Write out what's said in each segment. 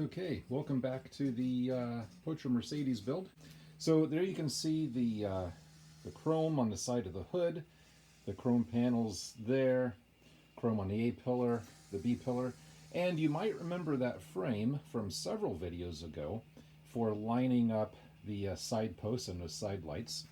Okay, welcome back to the Pocher Mercedes build. So there you can see the chrome on the side of the hood, the chrome panels there, chrome on the A-pillar, the B-pillar, and you might remember that frame from several videos ago for lining up the side posts and the side lights.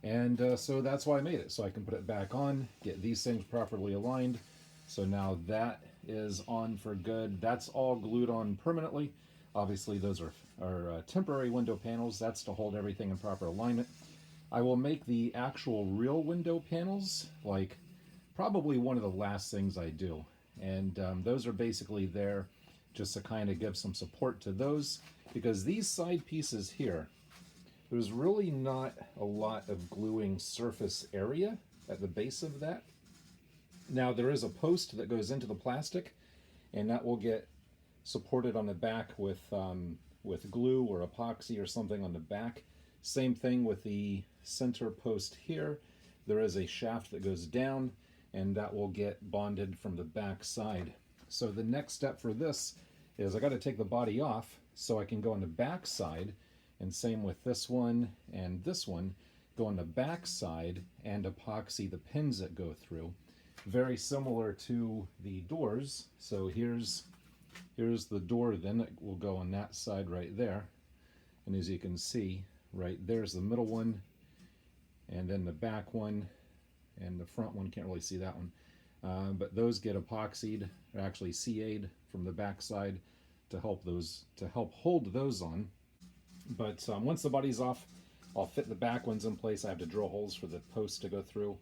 And so that's why I made it, so I can put it back on, get these things properly aligned. So now that is on for good. That's all glued on permanently. Obviously those are temporary window panels. That's to hold everything in proper alignment. I will make the actual real window panels like probably one of the last things I do. And those are basically there just to kind of give some support to those, because these side pieces here, there's really not a lot of gluing surface area at the base of that. Now there is a post that goes into the plastic, and that will get supported on the back with glue or epoxy or something on the back. Same thing with the center post here. There is a shaft that goes down, and that will get bonded from the back side. So the next step for this is I got to take the body off so I can go on the back side, and same with this one and this one, go on the back side and epoxy the pins that go through. Very similar to the doors. So here's the door then that will go on that side right there. And as you can see, right there's the middle one, and then the back one, and the front one, can't really see that one. But those get epoxied, or actually CA'd from the back side to help hold those on. But once the body's off, I'll fit the back ones in place. I have to drill holes for the posts to go through.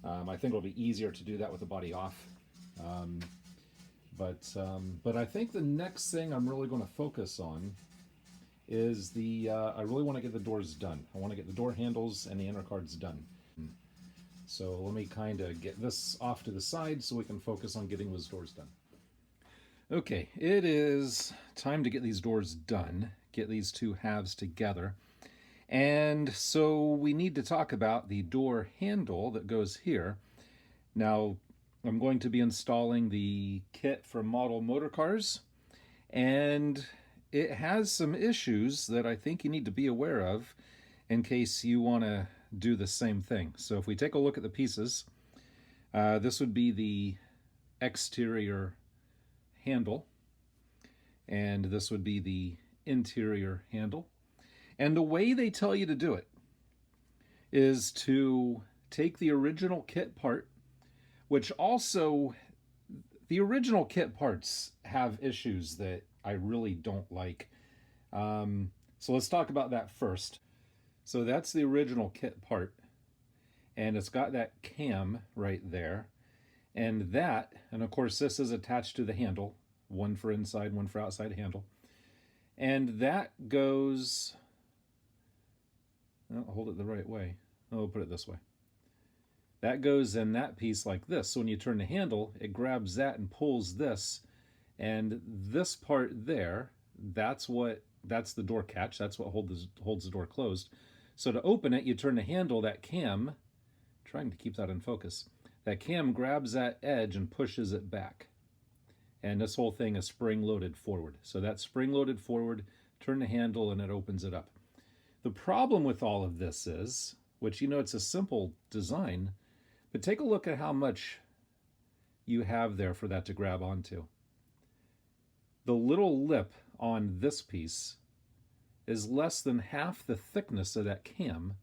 I think it'll be easier to do that with the body off. But I think the next thing I'm really going to focus on is I really want to get the doors done. I want to get the door handles and the inner cards done. So let me kind of get this off to the side so we can focus on getting those doors done. Okay, it is time to get these doors done, get these two halves together. And so we need to talk about the door handle that goes here. Now, I'm going to be installing the kit from Model Motorcars, and it has some issues that I think you need to be aware of in case you want to do the same thing. So if we take a look at the pieces, this would be the exterior handle, and this would be the interior handle. And the way they tell you to do it is to take the original kit part, which also, the original kit parts have issues that I really don't like. So let's talk about that first. So that's the original kit part, and it's got that cam right there. And of course this is attached to the handle, one for inside, one for outside handle. And that goes, I'll hold it the right way. I'll put it this way. That goes in that piece like this. So when you turn the handle, it grabs that and pulls this. And this part there, that's the door catch. That's what holds the door closed. So to open it, you turn the handle, that cam, trying to keep that in focus, that cam grabs that edge and pushes it back. And this whole thing is spring-loaded forward. So that's spring-loaded forward, turn the handle, and it opens it up. The problem with all of this is, which it's a simple design, but take a look at how much you have there for that to grab onto. The little lip on this piece is less than half the thickness of that cam,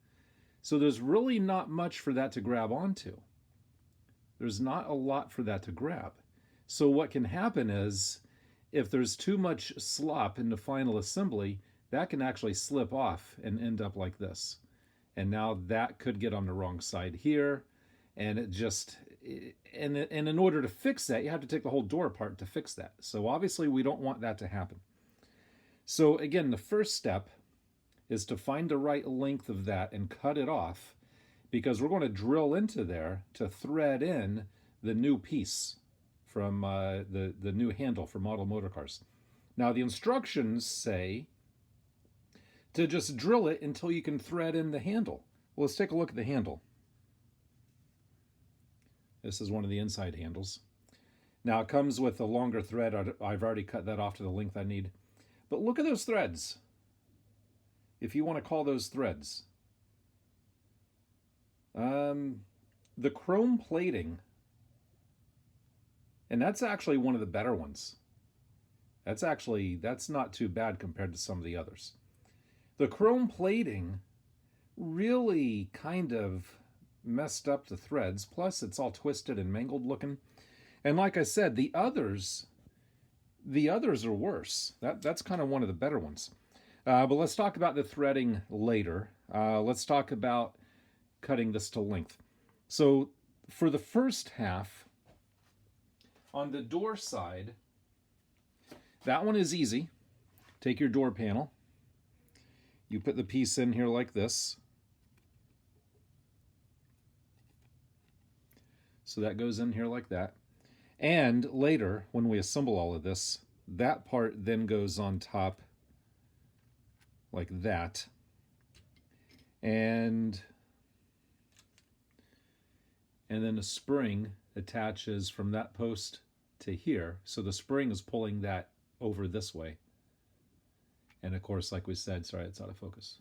so there's really not much for that to grab onto. There's not a lot for that to grab. So what can happen is, if there's too much slop in the final assembly, that can actually slip off and end up like this. And now that could get on the wrong side here, and and in order to fix that, you have to take the whole door apart to fix that. So obviously we don't want that to happen. So again, the first step is to find the right length of that and cut it off, because we're going to drill into there to thread in the new piece from the new handle for Model Motorcars. Now the instructions say to just drill it until you can thread in the handle. Well, let's take a look at the handle. This is one of the inside handles. Now it comes with a longer thread. I've already cut that off to the length I need. But look at those threads, if you want to call those threads. The chrome plating, and that's actually one of the better ones. That's not too bad compared to some of the others. The chrome plating really kind of messed up the threads. Plus, it's all twisted and mangled looking. And like I said, the others are worse. That's kind of one of the better ones. But let's talk about the threading later. Let's talk about cutting this to length. So for the first half, on the door side, that one is easy. Take your door panel. You put the piece in here like this. So that goes in here like that. And later, when we assemble all of this, that part then goes on top like that. And then a spring attaches from that post to here. So the spring is pulling that over this way. And of course, like we said, sorry, it's out of focus.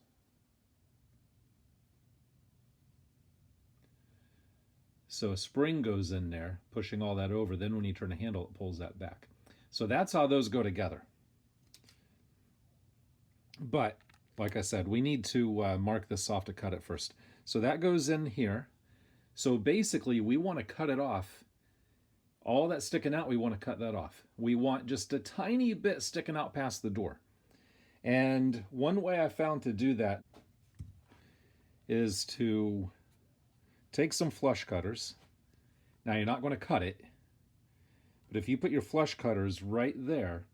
So a spring goes in there, pushing all that over. Then when you turn the handle, it pulls that back. So that's how those go together. But like I said, we need to mark this off to cut it first. So that goes in here. So basically, we want to cut it off. All that sticking out, we want to cut that off. We want just a tiny bit sticking out past the door. And one way I found to do that is to take some flush cutters. Now, you're not going to cut it, but if you put your flush cutters right there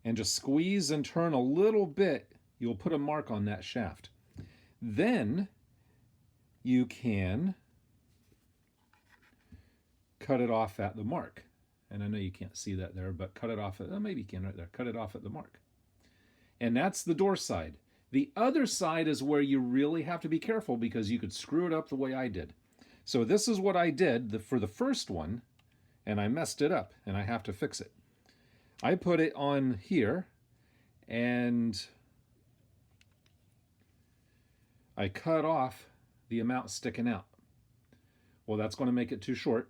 and just squeeze and turn a little bit, you'll put a mark on that shaft. Then you can cut it off at the mark. And I know you can't see that there, but cut it off at, maybe you can right there, cut it off at the mark. And that's the door side. The other side is where you really have to be careful because you could screw it up the way I did. So this is what I did for the first one, and I messed it up, and I have to fix it. I put it on here, and I cut off the amount sticking out. Well, that's going to make it too short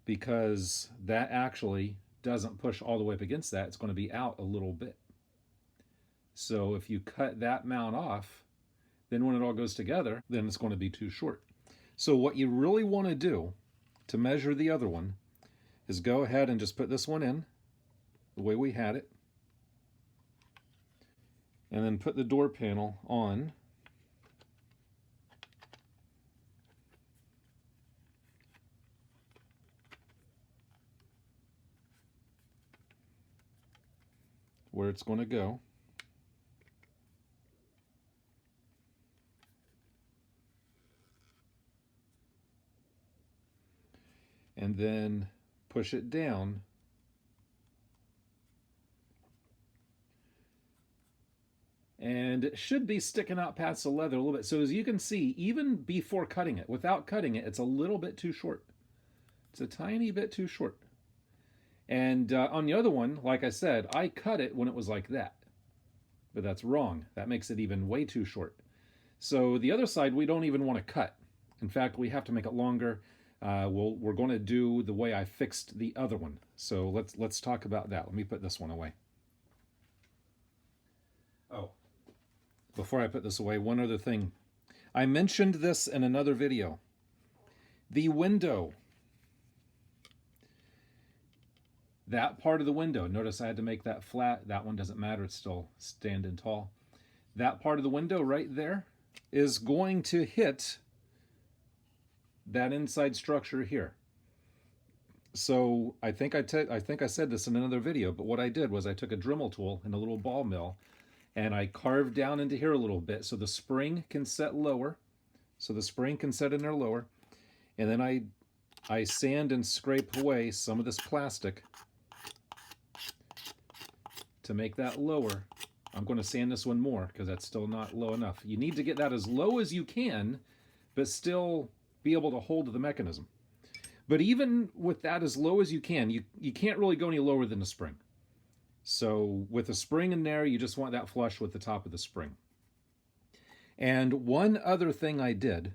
because that actually doesn't push all the way up against that. It's going to be out a little bit. So if you cut that amount off, then when it all goes together, then it's going to be too short. So what you really want to do to measure the other one is go ahead and just put this one in the way we had it. And then put the door panel on. Where it's going to go. And then push it down. And it should be sticking out past the leather a little bit. So as you can see, even before cutting it, without cutting it, it's a little bit too short. It's a tiny bit too short. And on the other one, like I said, I cut it when it was like that. But that's wrong. That makes it even way too short. So the other side, we don't even want to cut. In fact, we have to make it longer. We're going to do the way I fixed the other one. So let's talk about that. Let me put this one away. Oh, before I put this away, one other thing. I mentioned this in another video. The window. That part of the window, notice I had to make that flat. That one doesn't matter, it's still standing tall. That part of the window right there is going to hit that inside structure here. So I think I said this in another video, but what I did was I took a Dremel tool and a little ball mill and I carved down into here a little bit so the spring can set lower. So the spring can set in there lower. And then I sand and scrape away some of this plastic to make that lower. I'm going to sand this one more because that's still not low enough. You need to get that as low as you can, but still be able to hold the mechanism. But even with that as low as you can, you can't really go any lower than the spring. So with a spring in there, you just want that flush with the top of the spring. And one other thing I did,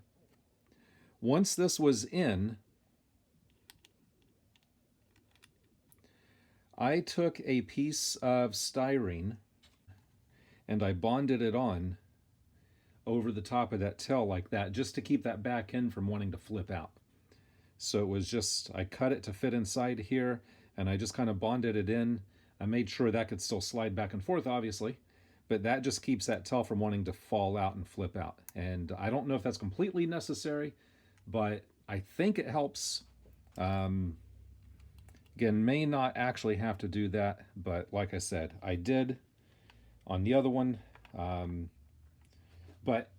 once this was in, I took a piece of styrene and I bonded it on over the top of that tail like that, just to keep that back end from wanting to flip out. So it was just, I cut it to fit inside here, and I just kind of bonded it in. I made sure that could still slide back and forth, obviously, but that just keeps that tail from wanting to fall out and flip out. And I don't know if that's completely necessary, but I think it helps. Again, may not actually have to do that, but like I said, I did on the other one. But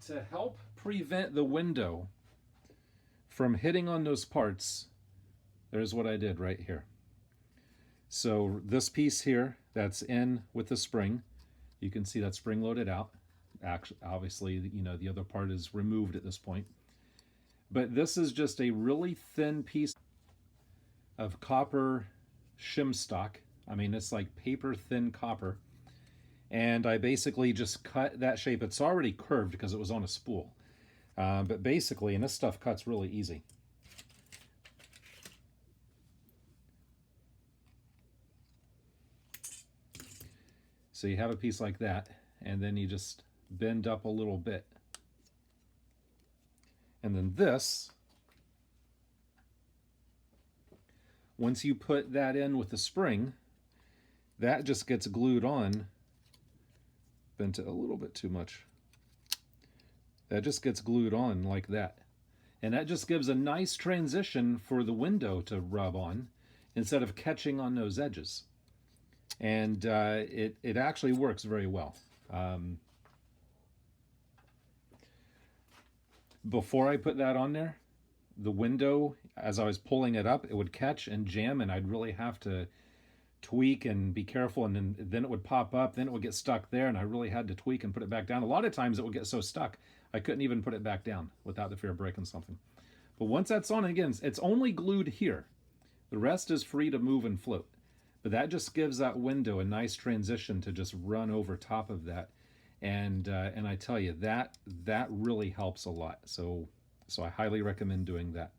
to help prevent the window from hitting on those parts, there's what I did right here. So this piece here that's in with the spring, you can see that spring loaded out. Actually, obviously, you know, the other part is removed at this point. But this is just a really thin piece of copper shim stock. I mean, it's like paper thin copper. And I basically just cut that shape. It's already curved because it was on a spool. But basically, and this stuff cuts really easy. So you have a piece like that, and then you just bend up a little bit. And then this, once you put that in with the spring, that just gets glued on. Bent it a little bit too much. That just gets glued on like that. And that just gives a nice transition for the window to rub on instead of catching on those edges. And it actually works very well. Before I put that on there, the window, as I was pulling it up, it would catch and jam, and I'd really have to tweak and be careful, and then it would pop up, then it would get stuck there, and I really had to tweak and put it back down. A lot of times it would get so stuck I couldn't even put it back down without the fear of breaking something. But once that's on, again, it's only glued here. The rest is free to move and float. But that just gives that window a nice transition to just run over top of that. And I tell you, that really helps a lot. So I highly recommend doing that.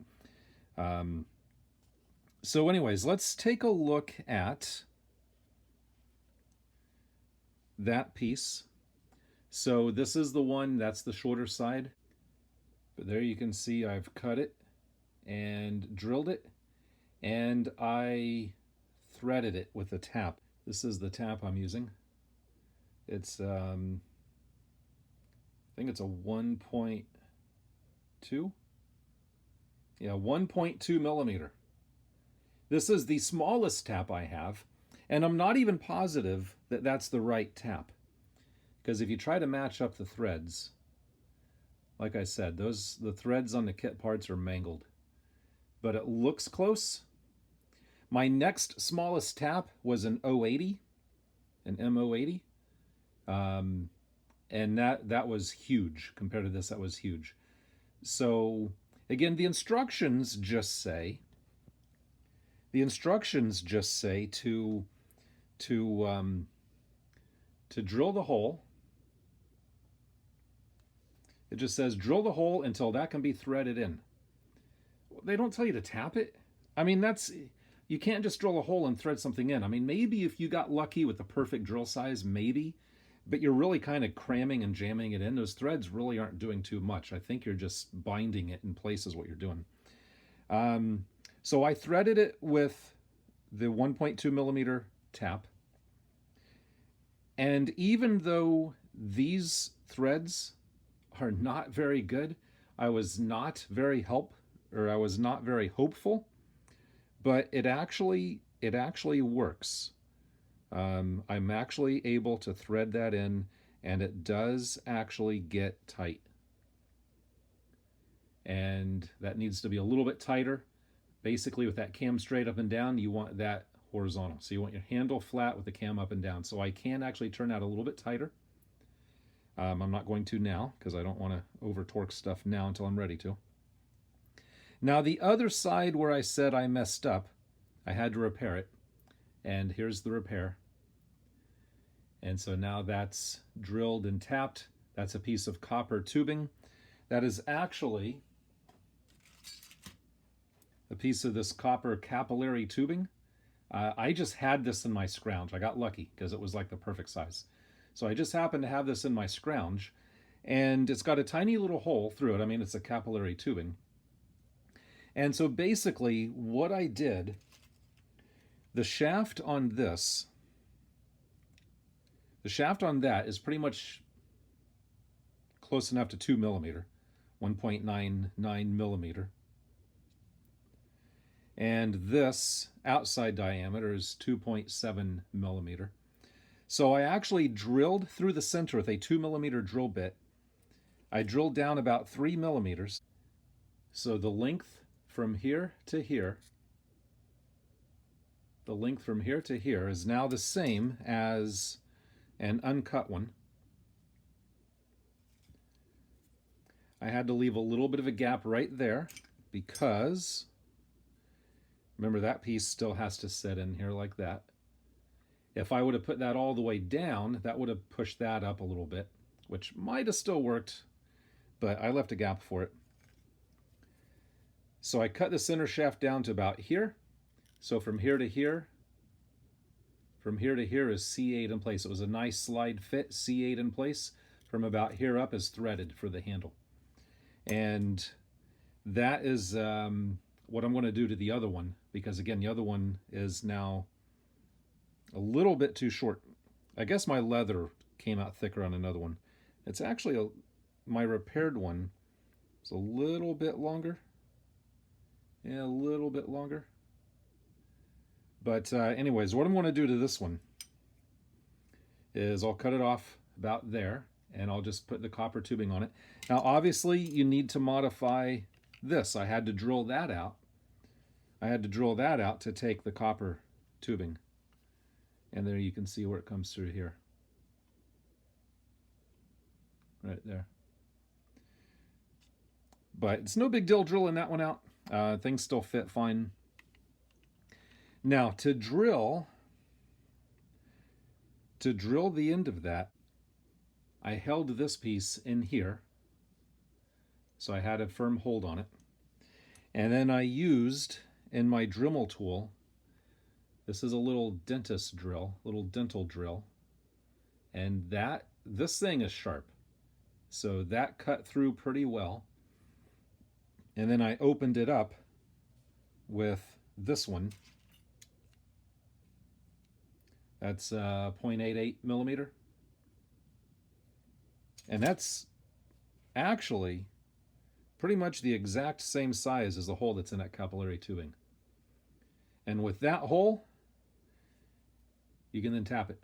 So anyways, let's take a look at that piece. So this is the one, that's the shorter side. But there you can see I've cut it and drilled it, and I threaded it with a tap. This is the tap I'm using. It's I think it's a 1.2. Yeah, 1.2 millimeter. This is the smallest tap I have, and I'm not even positive that that's the right tap. Because if you try to match up the threads, like I said, the threads on the kit parts are mangled. But it looks close. My next smallest tap was an 080, an M080. And that was huge. Compared to this, that was huge. So, again, the instructions just say to drill the hole. It just says drill the hole until that can be threaded in. They don't tell you to tap it. I mean, you can't just drill a hole and thread something in. I mean, maybe if you got lucky with the perfect drill size, maybe, but you're really kind of cramming and jamming it in. Those threads really aren't doing too much. I think you're just binding it in place is what you're doing. So I threaded it with the 1.2 millimeter tap. And even though these threads are not very good, I was not very hopeful, but it actually works. I'm actually able to thread that in, and it does actually get tight. And that needs to be a little bit tighter. Basically, with that cam straight up and down, you want that horizontal. So you want your handle flat with the cam up and down. So I can actually turn that a little bit tighter. I'm not going to now because I don't want to over torque stuff now until I'm ready to. Now the other side where I said I messed up, I had to repair it. And here's the repair. And so now that's drilled and tapped. That's a piece of copper tubing. That is actually a piece of this copper capillary tubing. I just had this in my scrounge. I got lucky because it was like the perfect size. So I just happened to have this in my scrounge, and it's got a tiny little hole through it. I mean, it's a capillary tubing. And so basically what I did, the shaft on this, the shaft on that is pretty much close enough to 2 millimeter, 1.99 millimeter. And this outside diameter is 2.7 millimeter. So I actually drilled through the center with a 2 millimeter drill bit. I drilled down about 3 millimeters. So the length from here to here, the length from here to here is now the same as an uncut one. I had to leave a little bit of a gap right there because remember that piece still has to sit in here like that. If I would have put that all the way down, that would have pushed that up a little bit, which might have still worked, but I left a gap for it. So I cut the center shaft down to about here. So from here to here is C8 in place. It was a nice slide fit, C8 in place. From about here up is threaded for the handle. And that is what I'm going to do to the other one, because again, the other one is now a little bit too short. I guess my leather came out thicker on another one. It's actually my repaired one is a little bit longer. Yeah, a little bit longer. But anyways, what I'm going to do to this one is I'll cut it off about there, and I'll just put the copper tubing on it. Now, obviously, you need to modify this. I had to drill that out. I had to drill that out to take the copper tubing. And there you can see where it comes through here. Right there. But it's no big deal drilling that one out. Things still fit fine. Now, to drill the end of that, I held this piece in here. So I had a firm hold on it. And then I used in my Dremel tool, this is a little dentist drill, little dental drill. And this thing is sharp. So that cut through pretty well. And then I opened it up with this one. That's 0.88 millimeter. And that's actually pretty much the exact same size as the hole that's in that capillary tubing. And with that hole, you can then tap it.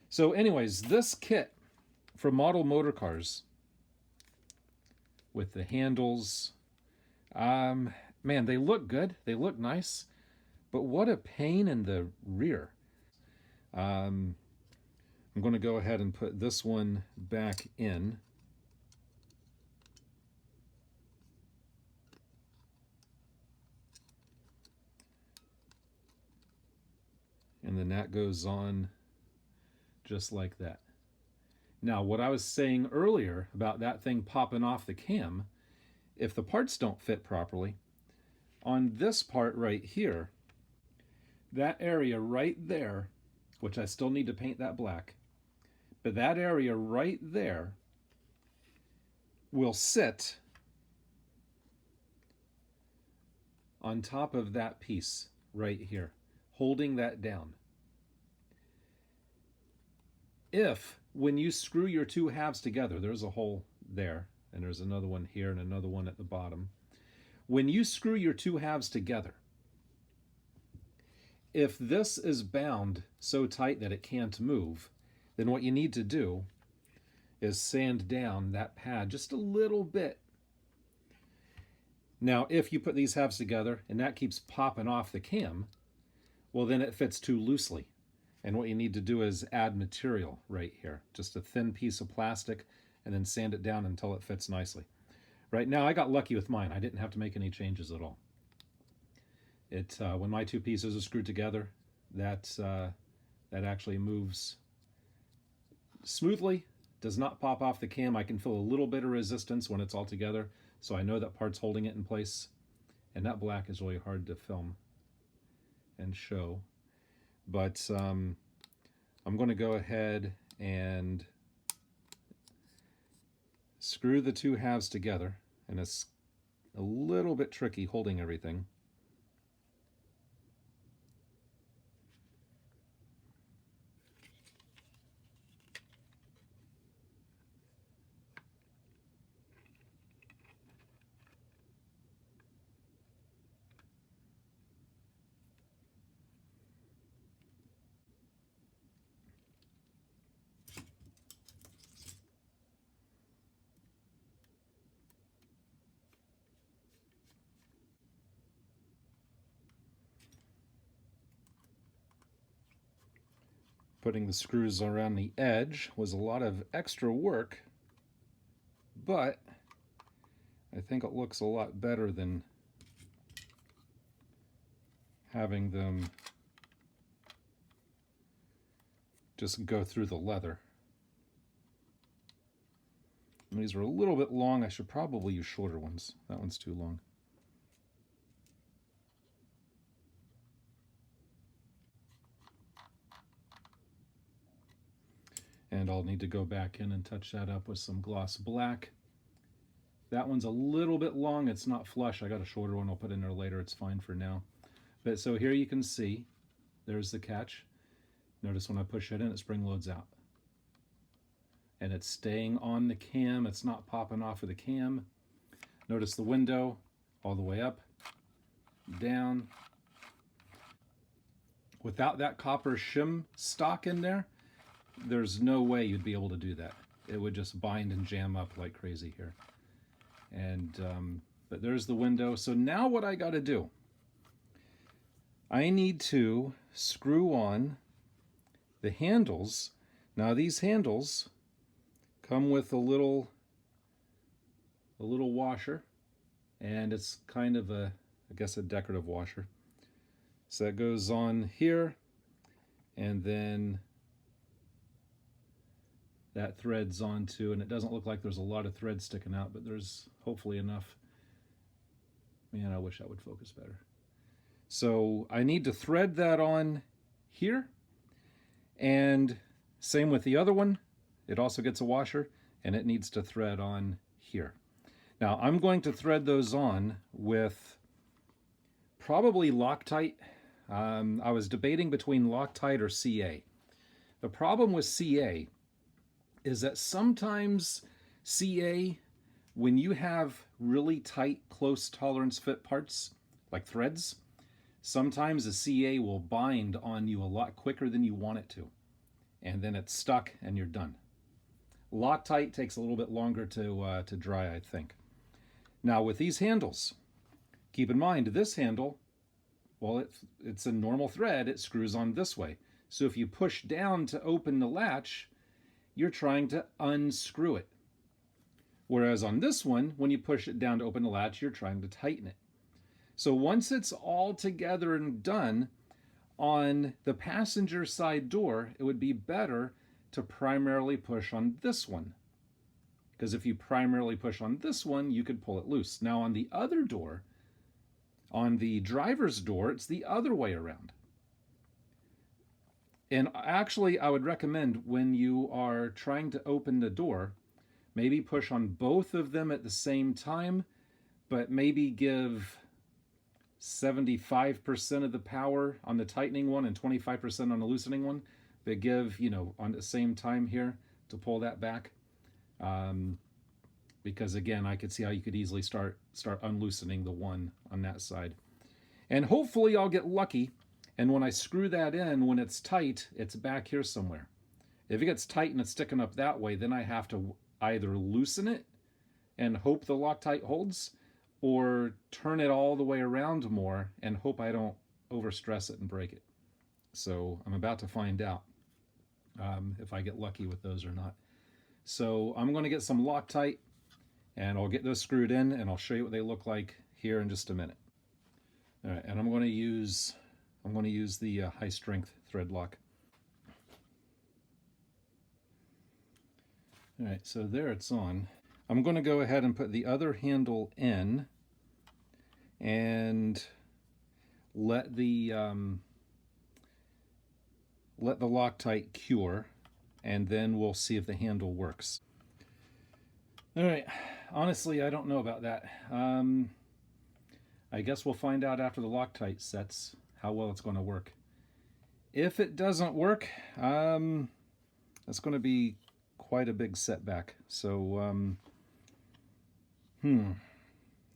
So anyways, this kit from Model Motorcars with the handles, man, they look good. They look nice. But what a pain in the rear. I'm going to go ahead and put this one back in. And then that goes on just like that. Now, what I was saying earlier about that thing popping off the cam, if the parts don't fit properly, on this part right here, that area right there, which I still need to paint that black, but that area right there will sit on top of that piece right here, holding that down. If, when you screw your two halves together, there's a hole there, and there's another one here and another one at the bottom. When you screw your two halves together, if this is bound so tight that it can't move, then what you need to do is sand down that pad just a little bit. Now, if you put these halves together and that keeps popping off the cam, well, then it fits too loosely. And what you need to do is add material right here, just a thin piece of plastic, and then sand it down until it fits nicely. Right now, I got lucky with mine. I didn't have to make any changes at all. When my two pieces are screwed together, that that actually moves smoothly, does not pop off the cam. I can feel a little bit of resistance when it's all together, so I know that part's holding it in place. And that black is really hard to film and show. But I'm going to go ahead and screw the two halves together, and it's a little bit tricky holding everything. Putting the screws around the edge was a lot of extra work, but I think it looks a lot better than having them just go through the leather. And these are a little bit long. I should probably use shorter ones. That one's too long. And I'll need to go back in and touch that up with some gloss black. That one's a little bit long. It's not flush. I got a shorter one I'll put in there later. It's fine for now. But so here you can see, there's the catch. Notice when I push it in, it spring loads out. And it's staying on the cam. It's not popping off of the cam. Notice the window all the way up, down. Without that copper shim stock in there, there's no way you'd be able to do that. It would just bind and jam up like crazy here. And but there's the window. So now what I got to do, I need to screw on the handles. Now these handles come with a little washer, and it's kind of a, I guess, a decorative washer. So that goes on here, and then that threads onto, and it doesn't look like there's a lot of thread sticking out, but there's hopefully enough. Man, I wish that would focus better. So I need to thread that on here, and same with the other one. It also gets a washer, and it needs to thread on here. Now I'm going to thread those on with probably Loctite. I was debating between Loctite or CA. The problem with CA is that sometimes CA, when you have really tight, close tolerance fit parts, like threads, sometimes the CA will bind on you a lot quicker than you want it to. And then it's stuck and you're done. Loctite takes a little bit longer to dry, I think. Now with these handles, keep in mind this handle, well, it's a normal thread, it screws on this way. So if you push down to open the latch, you're trying to unscrew it. Whereas on this one, when you push it down to open the latch, you're trying to tighten it. So once it's all together and done, on the passenger side door, it would be better to primarily push on this one. Because if you primarily push on this one, you could pull it loose. Now on the other door, on the driver's door, it's the other way around. And actually, I would recommend when you are trying to open the door, maybe push on both of them at the same time, but maybe give 75% of the power on the tightening one and 25% on the loosening one, but give, on the same time here to pull that back. Because again, I could see how you could easily start unloosening the one on that side. And hopefully I'll get lucky, and when I screw that in, when it's tight, it's back here somewhere. If it gets tight and it's sticking up that way, then I have to either loosen it and hope the Loctite holds, or turn it all the way around more and hope I don't overstress it and break it. So I'm about to find out if I get lucky with those or not. So I'm going to get some Loctite, and I'll get those screwed in, and I'll show you what they look like here in just a minute. All right, and I'm going to use I'm going to use the high strength thread lock. All right, so there it's on. I'm going to go ahead and put the other handle in and let the Loctite cure, and then we'll see if the handle works. All right, honestly, I don't know about that. I guess we'll find out after the Loctite sets how well it's going to work. If it doesn't work, that's going to be quite a big setback. So, I don't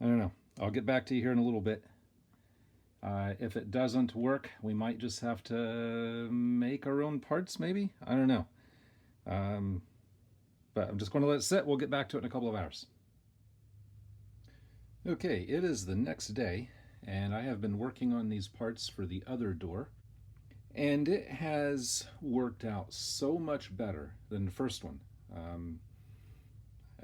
know. I'll get back to you here in a little bit. If it doesn't work, we might just have to make our own parts, maybe? I don't know. But I'm just going to let it sit. We'll get back to it in a couple of hours. Okay, it is the next day, and I have been working on these parts for the other door, and it has worked out so much better than the first one.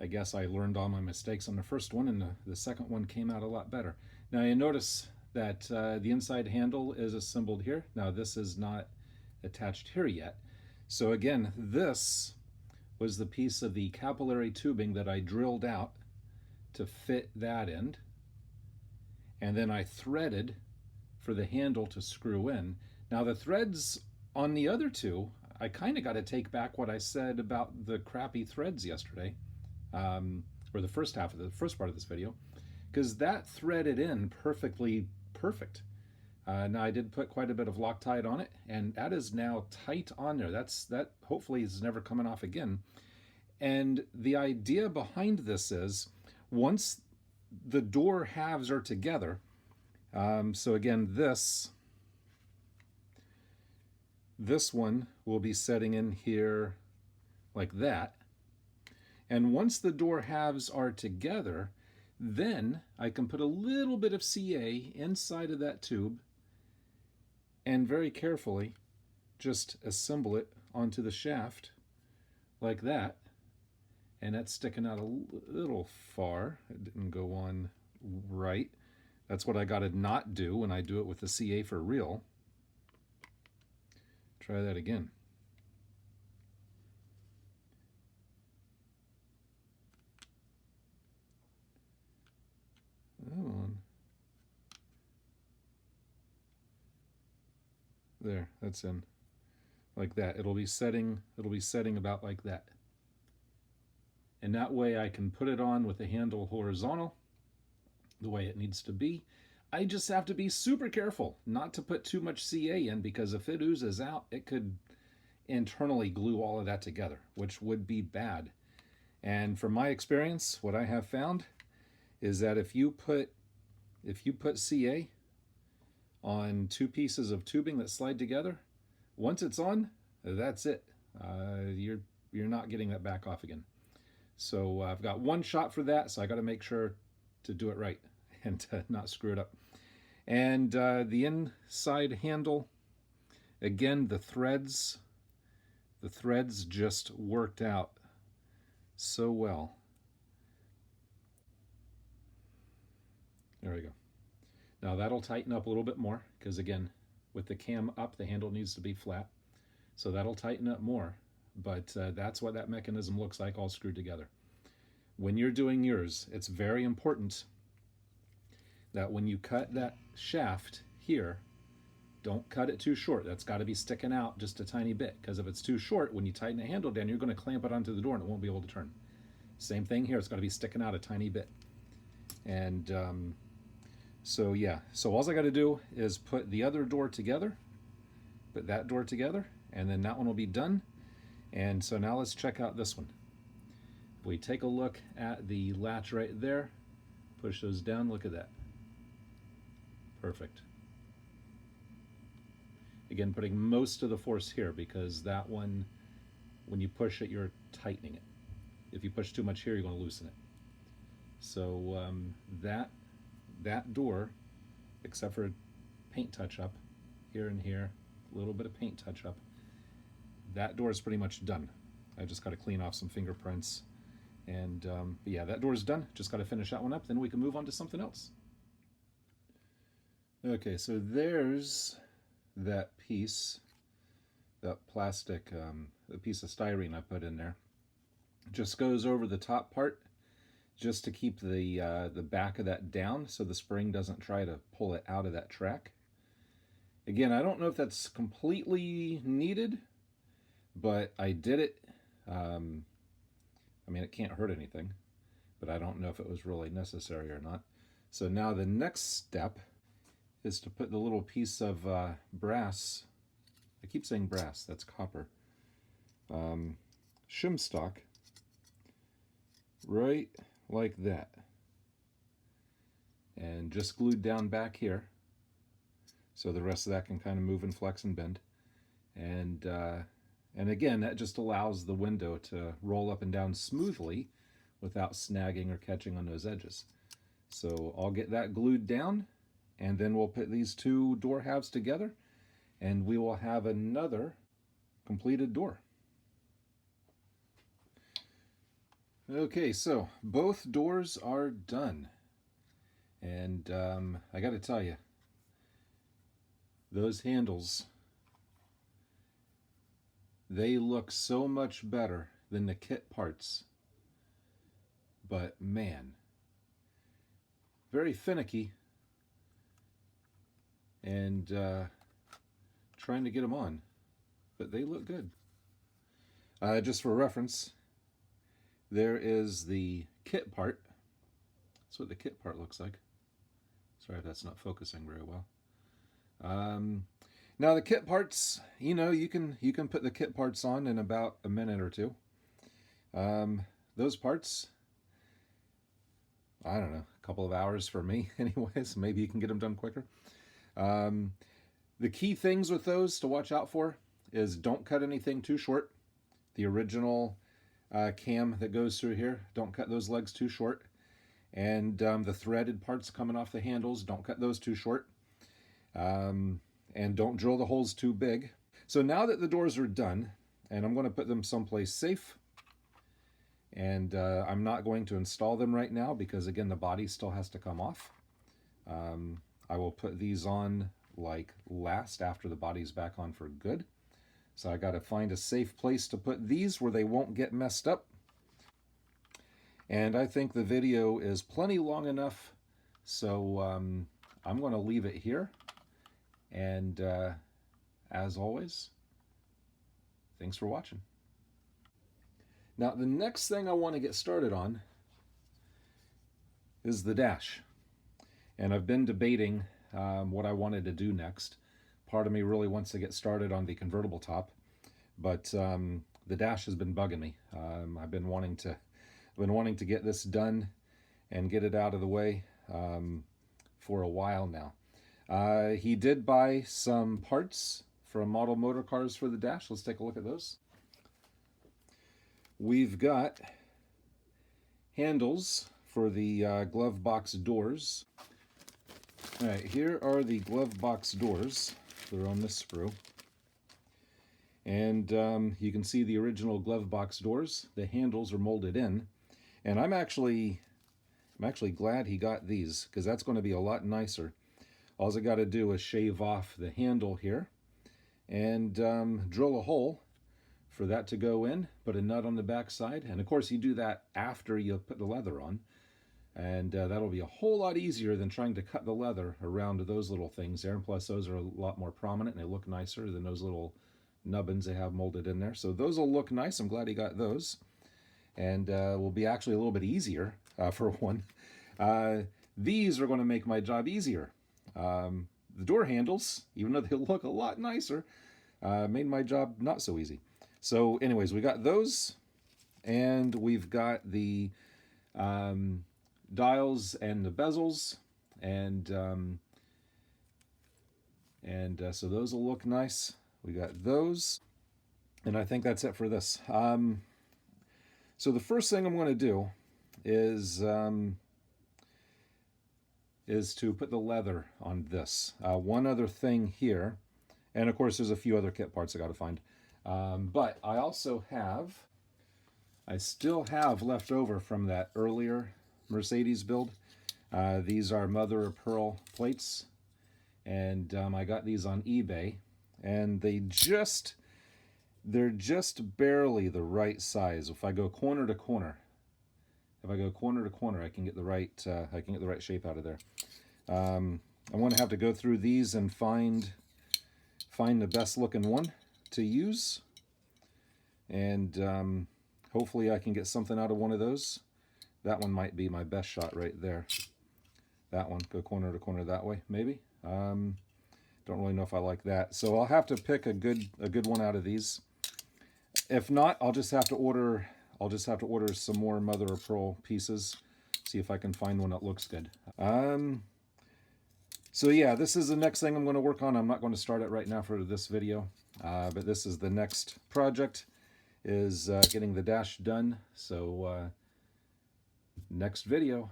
I guess I learned all my mistakes on the first one, and the second one came out a lot better. Now you notice that the inside handle is assembled here. Now this is not attached here yet. So again, this was the piece of the capillary tubing that I drilled out to fit that end. And then I threaded for the handle to screw in. Now the threads on the other two, I kind of got to take back what I said about the crappy threads yesterday, or the first part of this video, because that threaded in perfect. Now I did put quite a bit of Loctite on it, and that is now tight on there. That hopefully is never coming off again. And the idea behind this is, once the door halves are together, so again, this one will be setting in here like that. And once the door halves are together, then I can put a little bit of CA inside of that tube and very carefully just assemble it onto the shaft like that. And that's sticking out a little far. It didn't go on right. That's what I got to not do when I do it with the CA for real. Try that again. On. There, that's in. Like that. It'll be setting about like that. And that way I can put it on with the handle horizontal, the way it needs to be. I just have to be super careful not to put too much CA in, because if it oozes out, it could internally glue all of that together, which would be bad. And from my experience, what I have found is that if you put CA on two pieces of tubing that slide together, once it's on, that's it. You're not getting that back off again. So I've got one shot for that, so I got to make sure to do it right and to not screw it up. And the inside handle, again, the threads just worked out so well. There we go. Now that'll tighten up a little bit more, because again, with the cam up, the handle needs to be flat. So that'll tighten up more, but that's what that mechanism looks like all screwed together. When you're doing yours, it's very important that when you cut that shaft here, don't cut it too short. That's got to be sticking out just a tiny bit, because if it's too short, when you tighten the handle down, you're going to clamp it onto the door and it won't be able to turn. Same thing here, it's got to be sticking out a tiny bit. And so yeah, so all I got to do is put the other door together, put that door together, and then that one will be done. And so now let's check out this one. If we take a look at the latch right there, push those down, look at that. Perfect. Again, putting most of the force here, because that one, when you push it, you're tightening it. If you push too much here, you're going to loosen it. So that door, except for paint touch-up here and here, a little bit of paint touch-up, that door is pretty much done. I just got to clean off some fingerprints. And but yeah, that door is done. Just got to finish that one up, then we can move on to something else. Okay, so there's that piece, that plastic, the piece of styrene I put in there, just goes over the top part just to keep the back of that down so the spring doesn't try to pull it out of that track. Again, I don't know if that's completely needed, but I did it. I mean, it can't hurt anything, but I don't know if it was really necessary or not. So now the next step is to put the little piece of brass, I keep saying brass, that's copper, shim stock, right like that, and just glued down back here so the rest of that can kind of move and flex and bend. And again, that just allows the window to roll up and down smoothly without snagging or catching on those edges. So I'll get that glued down, and then we'll put these two door halves together, and we will have another completed door. Okay, so both doors are done. And I got to tell you, those handles, they look so much better than the kit parts. But man, very finicky, and trying to get them on, but they look good. Just for reference, there is the kit part. That's what the kit part looks like. Sorry if that's not focusing very well. Now the kit parts, you know, you can put the kit parts on in about a minute or two. Those parts, I don't know, a couple of hours for me anyways. Maybe you can get them done quicker. The key things with those to watch out for is don't cut anything too short. The original cam that goes through here, don't cut those legs too short. And the threaded parts coming off the handles, don't cut those too short. And don't drill the holes too big. So now that the doors are done, and I'm going to put them someplace safe, and I'm not going to install them right now because, again, the body still has to come off. I will put these on like last after the body's back on for good. So I got to find a safe place to put these where they won't get messed up. And I think the video is plenty long enough, so I'm going to leave it here. And as always, thanks for watching. Now, the next thing I want to get started on is the dash. And I've been debating what I wanted to do next. Part of me really wants to get started on the convertible top, but the dash has been bugging me. I've been wanting to get this done and get it out of the way for a while now. He did buy some parts from Model Motor Cars for the dash. Let's take a look at those. We've got handles for the glove box doors. All right, here are the glove box doors. They're on this sprue. And you can see the original glove box doors. The handles are molded in. And I'm actually glad he got these, because that's going to be a lot nicer. All I got to do is shave off the handle here and drill a hole for that to go in, put a nut on the back side. And of course you do that after you put the leather on. And that'll be a whole lot easier than trying to cut the leather around those little things there. And plus those are a lot more prominent and they look nicer than those little nubbins they have molded in there. So those will look nice. I'm glad he got those. And will be actually a little bit easier for one. These are going to make my job easier. The door handles, even though they look a lot nicer, made my job not so easy. So anyways, we got those, and we've got the dials and the bezels, and so those will look nice. We got those, and I think that's it for this. So the first thing I'm going to do is to put the leather on this. One other thing here, and of course there's a few other kit parts I got to find, but I still have left over from that earlier Mercedes build. These are mother of pearl plates, and I got these on eBay, and they're just barely the right size. If I go corner to corner, I can get the right shape out of there. I'm going to have to go through these and find the best looking one to use, and hopefully I can get something out of one of those. That one might be my best shot right there. That one, go corner to corner that way, maybe. Don't really know if I like that, so I'll have to pick a good one out of these. If not, I'll just have to order some more mother of pearl pieces. See if I can find one that looks good. So yeah, this is the next thing I'm going to work on. I'm not going to start it right now for this video, but this is the next project, is getting the dash done. So next video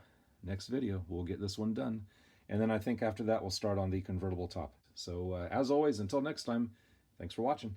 we'll get this one done, and then I think after that we'll start on the convertible top. So as always, until next time, thanks for watching.